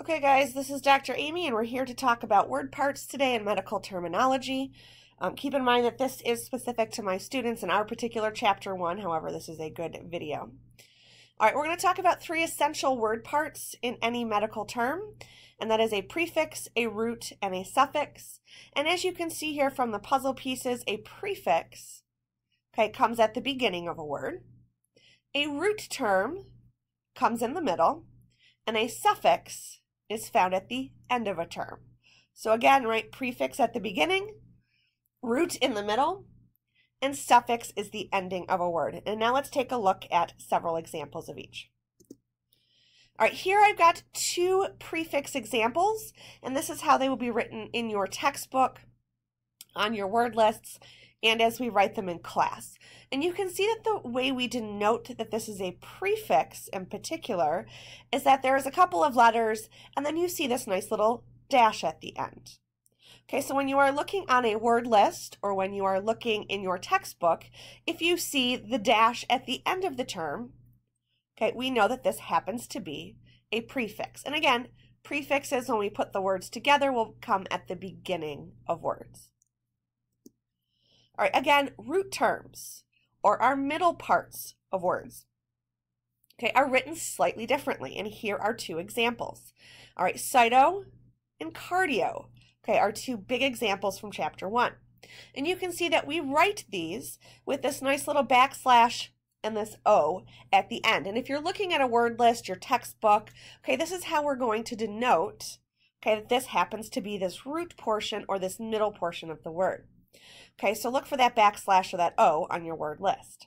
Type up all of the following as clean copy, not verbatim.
Okay guys, this is Dr. Amy and we're here to talk about word parts today in medical terminology. Keep in mind that this is specific to my students in our particular chapter 1, however this is a good video. Alright, we're going to talk about 3 essential word parts in any medical term, and that is a prefix, a root, and a suffix. And as you can see here from the puzzle pieces, a prefix comes at the beginning of a word, a root term comes in the middle, and a suffix is found at the end of a term. So again, right, prefix at the beginning, root in the middle, and suffix is the ending of a word. And now let's take a look at several examples of each. All right, here I've got 2 prefix examples, and this is how they will be written in your textbook, on your word lists, and as we write them in class. And you can see that the way we denote that this is a prefix in particular is that there is a couple of letters and then you see this nice little dash at the end. Okay, so when you are looking on a word list or when you are looking in your textbook, if you see the dash at the end of the term, okay, we know that this happens to be a prefix. And again, prefixes, when we put the words together, will come at the beginning of words. All right, again, root terms, or our middle parts of words, okay, are written slightly differently, and here are 2 examples. All right, cyto and cardio, okay, are 2 big examples from chapter 1. And you can see that we write these with this nice little backslash and this O at the end. And if you're looking at a word list, your textbook, okay, this is how we're going to denote, okay, that this happens to be this root portion or this middle portion of the word. Okay, so look for that backslash or that O on your word list.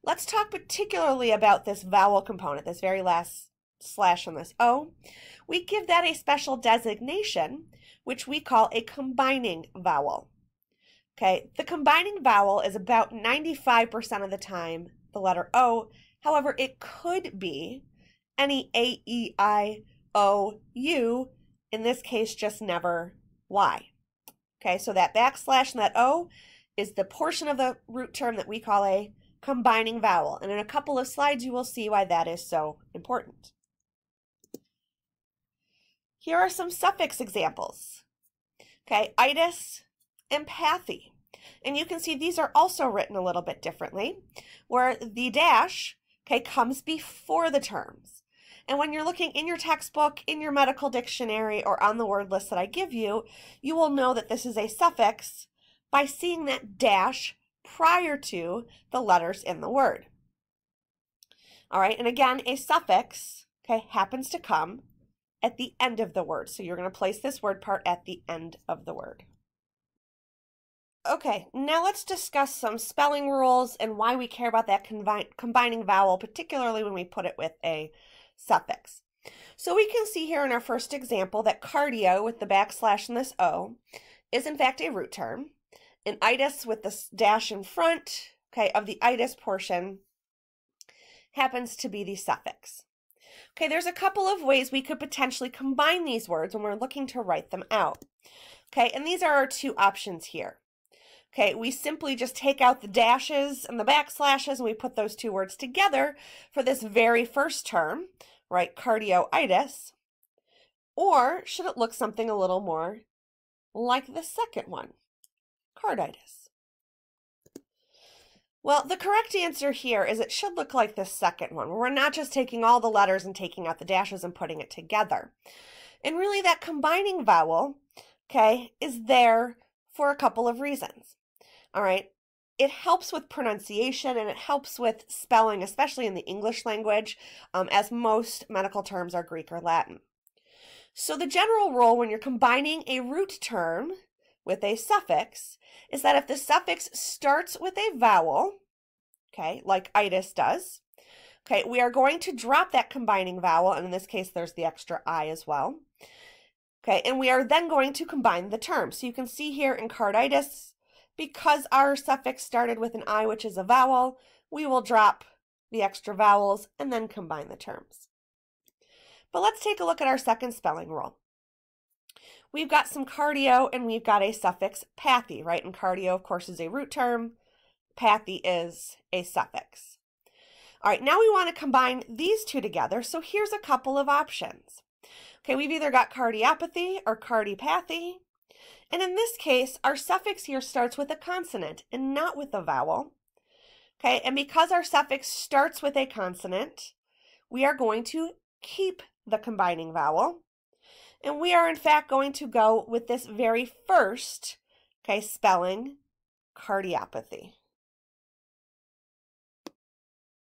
Let's talk particularly about this vowel component, this very last slash on this O. We give that a special designation, which we call a combining vowel. Okay, the combining vowel is about 95% of the time the letter O. However, it could be any A, E, I, O, U, in this case just never Y. Okay, so that backslash and that O is the portion of the root term that we call a combining vowel. And in a couple of slides, you will see why that is so important. Here are some suffix examples. Okay, itis and pathy. And you can see these are also written a little bit differently, where the dash, okay, comes before the terms. And when you're looking in your textbook, in your medical dictionary, or on the word list that I give you, you will know that this is a suffix by seeing that dash prior to the letters in the word. All right, and again, a suffix, okay, happens to come at the end of the word. So you're going to place this word part at the end of the word. Okay, now let's discuss some spelling rules and why we care about that combining vowel, particularly when we put it with a suffix. So we can see here in our first example that cardio with the backslash and this O is in fact a root term, and itis with this dash in front, okay, of the itis portion happens to be the suffix. Okay, there's a couple of ways we could potentially combine these words when we're looking to write them out. Okay, and these are our 2 options here. Okay, we simply just take out the dashes and the backslashes and we put those 2 words together for this very first term, right, cardioitis. Or should it look something a little more like the second one, carditis? Well, the correct answer here is it should look like the second one, where we're not just taking all the letters and taking out the dashes and putting it together. And really that combining vowel, okay, is there for a couple of reasons. All right, it helps with pronunciation and it helps with spelling, especially in the English language, as most medical terms are Greek or Latin. So the general rule when you're combining a root term with a suffix is that if the suffix starts with a vowel, okay, like itis does, okay, we are going to drop that combining vowel, and in this case there's the extra I as well. Okay, and we are then going to combine the terms. So you can see here in carditis, because our suffix started with an I, which is a vowel, we will drop the extra vowels and then combine the terms. But let's take a look at our second spelling rule. We've got some cardio and we've got a suffix pathy, right? And cardio, of course, is a root term. Pathy is a suffix. All right, now we want to combine these 2 together. So here's a couple of options. Okay, we've either got cardiopathy or cardiopathy. And in this case, our suffix here starts with a consonant and not with a vowel. Okay, and because our suffix starts with a consonant, we are going to keep the combining vowel. And we are in fact going to go with this very first, okay, spelling cardiopathy.